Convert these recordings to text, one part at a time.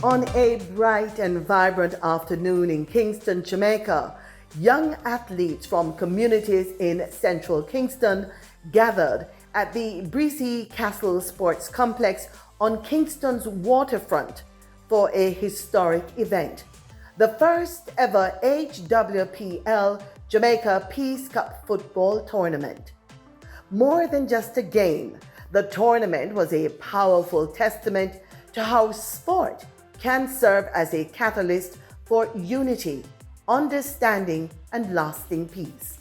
On a bright and vibrant afternoon in Kingston, Jamaica, young athletes from communities in central Kingston gathered at the Breezy Castle Sports Complex on Kingston's waterfront for a historic event, the first ever HWPL Jamaica Peace Cup football tournament. More than just a game, the tournament was a powerful testament to how sport can serve as a catalyst for unity, understanding, and lasting peace.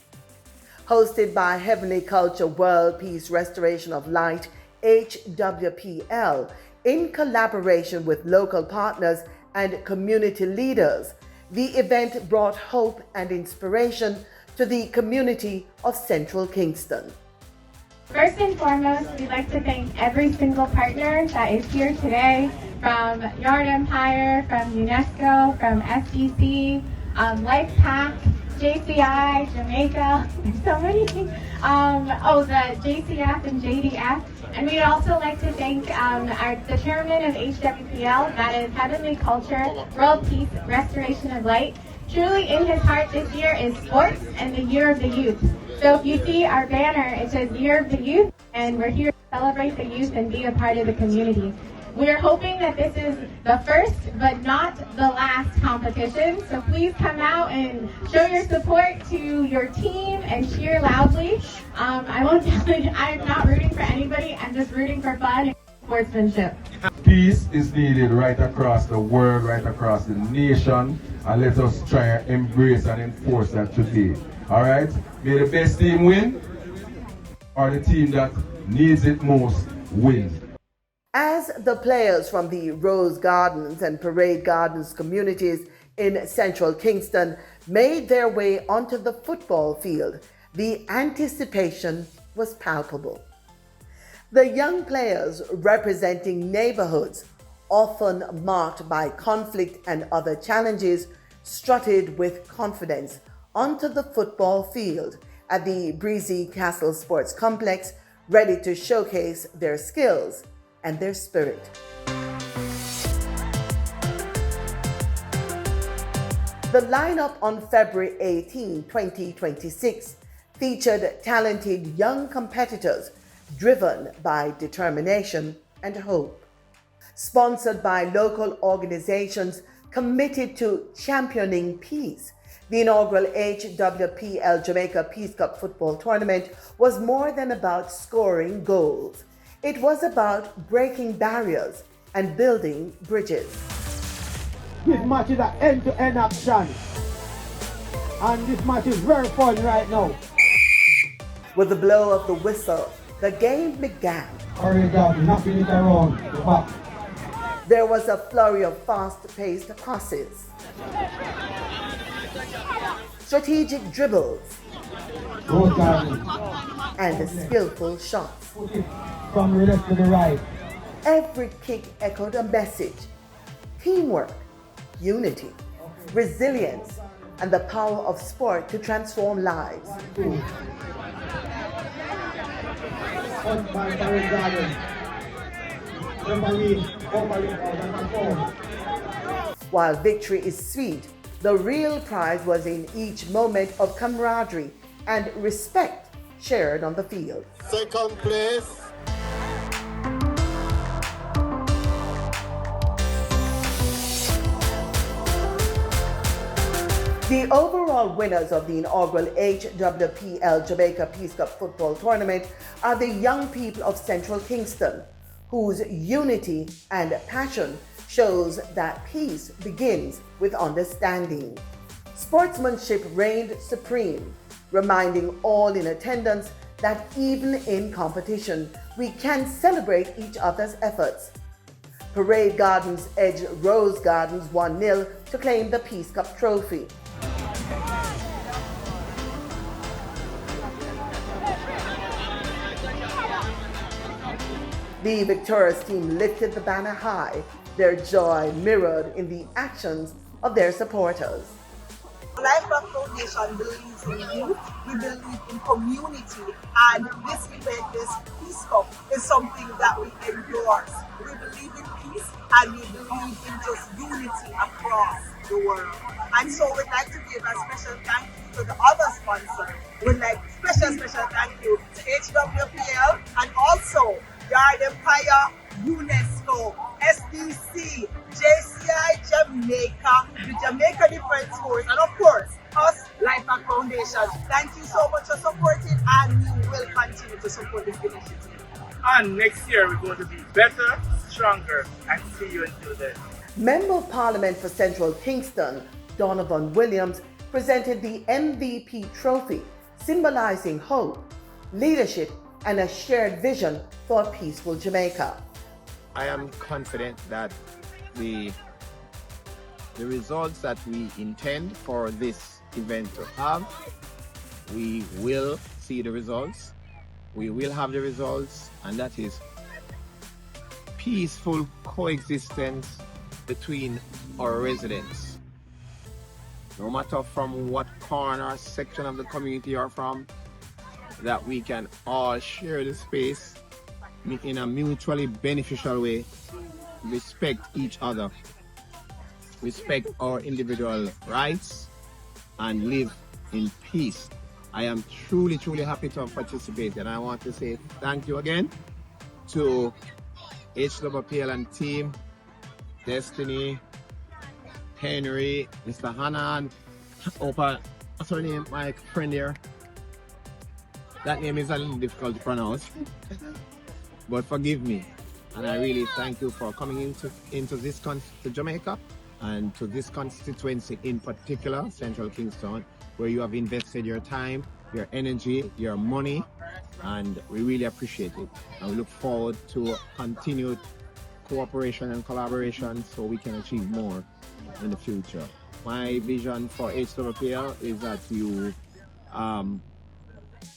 Hosted by Heavenly Culture World Peace Restoration of Light, HWPL, in collaboration with local partners and community leaders, the event brought hope and inspiration to the community of Central Kingston. First and foremost, we'd like to thank every single partner that is here today, from Yard Empire, from UNESCO, from STC, Life Pack, JCI, Jamaica, there's so many, the JCF and JDF. And we'd also like to thank the chairman of HWPL, that is Heavenly Culture, World Peace Restoration of Light. Truly in his heart this year is sports and the Year of the Youth. So if you see our banner, it says Year of the Youth, and we're here to celebrate the youth and be a part of the community. We're hoping that this is the first, but not the last competition. So please come out and show your support to your team and cheer loudly. I won't tell you, I'm not rooting for anybody. I'm just rooting for fun and sportsmanship. Peace is needed right across the world, right across the nation, and let us try and embrace and enforce that today. All right? May the best team win, or the team that needs it most win. As the players from the Rose Gardens and Parade Gardens communities in central Kingston made their way onto the football field, the anticipation was palpable. The young players representing neighborhoods often marked by conflict and other challenges strutted with confidence onto the football field at the Breezy Castle Sports Complex, ready to showcase their skills and their spirit. The lineup on February 18, 2026 featured talented young competitors driven by determination and hope. Sponsored by local organizations committed to championing peace, the inaugural HWPL Jamaica Peace Cup football tournament was more than about scoring goals. It was about breaking barriers and building bridges. This match is an end-to-end action, and this match is very fun right now. With the blow of the whistle, the game began. Knocking it around the back. There was a flurry of fast-paced passes, strategic dribbles, and skillful shots. From the left to the right. Every kick echoed a message: teamwork, unity, resilience, and the power of sport to transform lives. While victory is sweet, the real prize was in each moment of camaraderie and respect shared on the field. Second place. The overall winners of the inaugural HWPL Jamaica Peace Cup football tournament are the young people of Central Kingston, whose unity and passion shows that peace begins with understanding. Sportsmanship reigned supreme, reminding all in attendance that even in competition, we can celebrate each other's efforts. Parade Gardens edged Rose Gardens 1-0 to claim the Peace Cup trophy. The victorious team lifted the banner high, their joy mirrored in the actions of their supporters. Lifeback Foundation believes in youth, we believe in community, and this event, this Peace Cup, is something that we endorse. We believe in peace and we believe in just unity across the world. And so we'd like to give a special thank you to the other sponsors. We'd like special thank you to HWPL and also Yard Empire, UNESCO, SDC, JCI Jamaica, the Jamaica Defense Force, and of course, us, Lifeback Foundation. Thank you so much for supporting, and we will continue to support this initiative. And next year, we're going to be better, stronger, and see you until then. Member of Parliament for Central Kingston, Donovan Williams, presented the MVP trophy, symbolizing hope, leadership, and a shared vision for a peaceful Jamaica. I am confident that the results that we intend for this event to have, we will see the results. We will have the results, and that is peaceful coexistence between our residents. No matter from what corner, section of the community you're from, that we can all share the space in a mutually beneficial way, respect each other, respect our individual rights, and live in peace. I am truly happy to have participated, and I want to say thank you again to HWPL and team, Destiny, Henry, Mr. Hanan, Opa, what's her name, my friend here? That name is a little difficult to pronounce, but forgive me. And I really thank you for coming into this to Jamaica and to this constituency in particular, Central Kingston, where you have invested your time, your energy, your money, and we really appreciate it. And we look forward to continued cooperation and collaboration so we can achieve more in the future. My vision for HWPL is that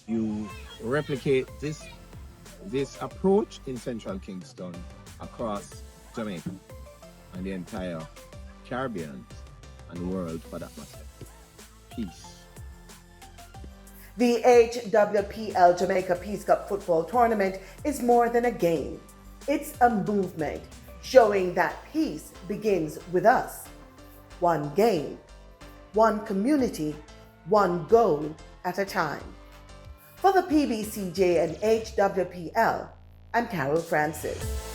you replicate this approach in Central Kingston across Jamaica and the entire Caribbean and the world for that matter. Peace. The HWPL Jamaica Peace Cup football tournament is more than a game. It's a movement showing that peace begins with us. One game, one community, one goal at a time. For the PBCJ and HWPL, I'm Carol Francis.